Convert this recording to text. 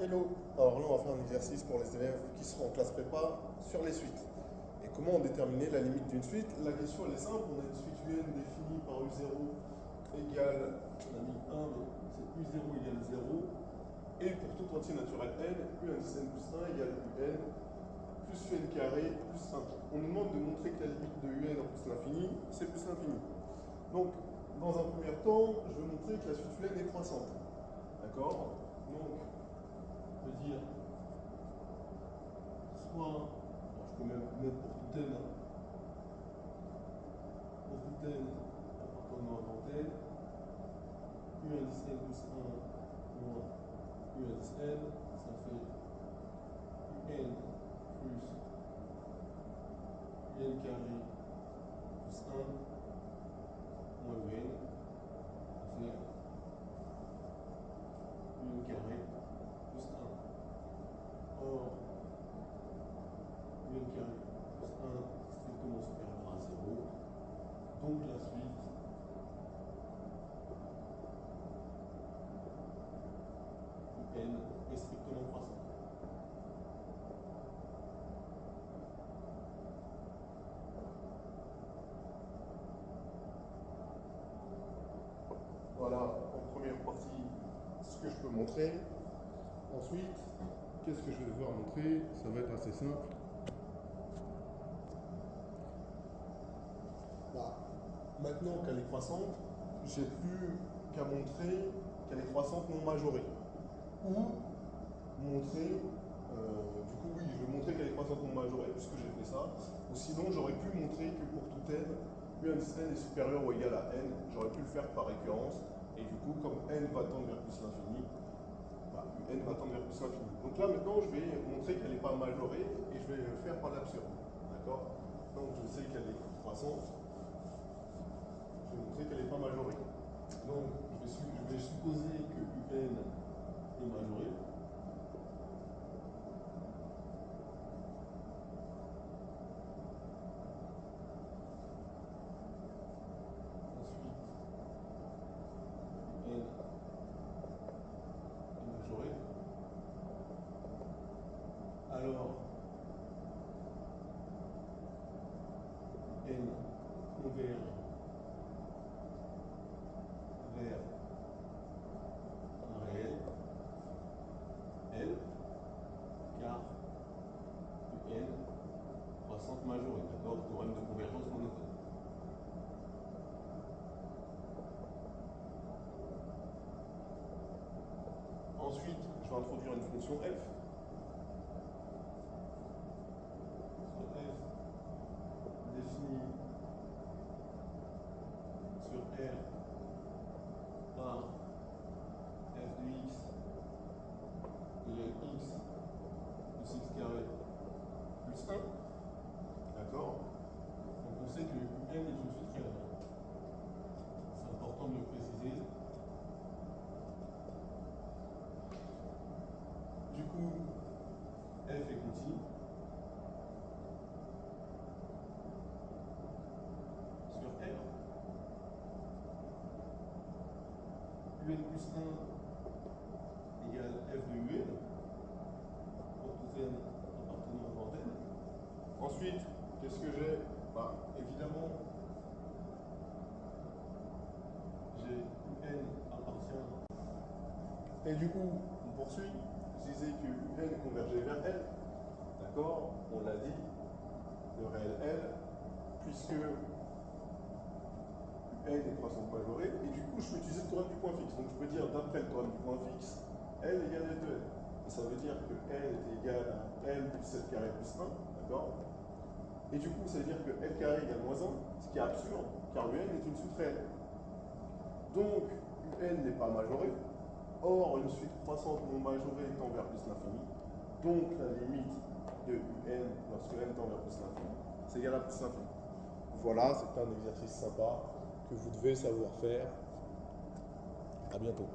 Hello. Alors là, on va faire un exercice pour les élèves qui seront en classe prépa sur les suites. Et comment déterminer la limite d'une suite? La question elle est simple, on a une suite UN définie par U0 égale, on a mis 1, mais c'est U0 égale 0. Et pour tout entier naturel n, U indice n plus 1 égale UN plus UN carré plus 1. On nous demande de montrer que la limite de UN en plus l'infini, c'est plus l'infini. Donc, dans un premier temps, je vais montrer que la suite UN est croissante. D'accord? Donc, on peut dire soit, alors je peux même mettre pour tout n, pour tout n appartenant à grand n, U indice n plus 1 moins U indice n, ça fait UN plus UN carré plus 1 moins UN, ça fait UN carré plus 1. Or, UN carré plus 1 strictement supérieur à 0. Donc la suite UN est strictement croissante. Voilà, en première partie, ce que je peux montrer. Ensuite, qu'est-ce que je vais devoir montrer? Ça va être assez simple. Bah, maintenant qu'elle est croissante, j'ai plus qu'à montrer qu'elle est croissante non majorée. Ou montrer, du coup oui, je vais montrer qu'elle est croissante non majorée puisque j'ai fait ça. Ou sinon, j'aurais pu montrer que pour tout n, U indice n est supérieur ou égal à n. J'aurais pu le faire par récurrence. Et du coup, comme n va tendre vers plus l'infini, bah, n va tendre vers plus l'infini. Donc là, maintenant, je vais montrer qu'elle n'est pas majorée et je vais le faire par l'absurde. D'accord? Donc je sais qu'elle est croissante. Je vais montrer qu'elle n'est pas majorée. Donc je vais supposer que UN est majorée. Ensuite, UN est majorée. Alors, N converge vers un réel L, car UN croissante majorée, d'accord? Théorème de convergence monotone. Ensuite, je vais introduire une fonction f. F définie sur R par f de x égale x plus x carré plus 1. D'accord? Donc on sait que UN est une suite réelle. C'est important de le préciser. Du coup, f est continue. Sur R, UN plus 1 égale f de UN pour tout n appartenant à grand n. Ensuite, qu'est-ce que j'ai? Bah, évidemment, j'ai UN appartient. Et du coup, on poursuit. Je disais que UN convergeait vers L. D'accord? On l'a dit, le réel L, puisque N est croissante majorée, et du coup, je peux utiliser le théorème du point fixe. Donc, je peux dire, d'après le théorème du point fixe, L égale F de N. Et ça veut dire que L est égal à L plus L carré plus 1, d'accord? Et du coup, ça veut dire que L carré égale moins 1, ce qui est absurde, car UN est une suite réelle. Donc, UN n'est pas majorée. Or, une suite croissante non majorée tend vers plus l'infini. Donc, la limite de UN lorsque n tend vers plus l'infini, c'est égal à plus l'infini. Voilà, c'est un exercice sympa que vous devez savoir faire. À bientôt.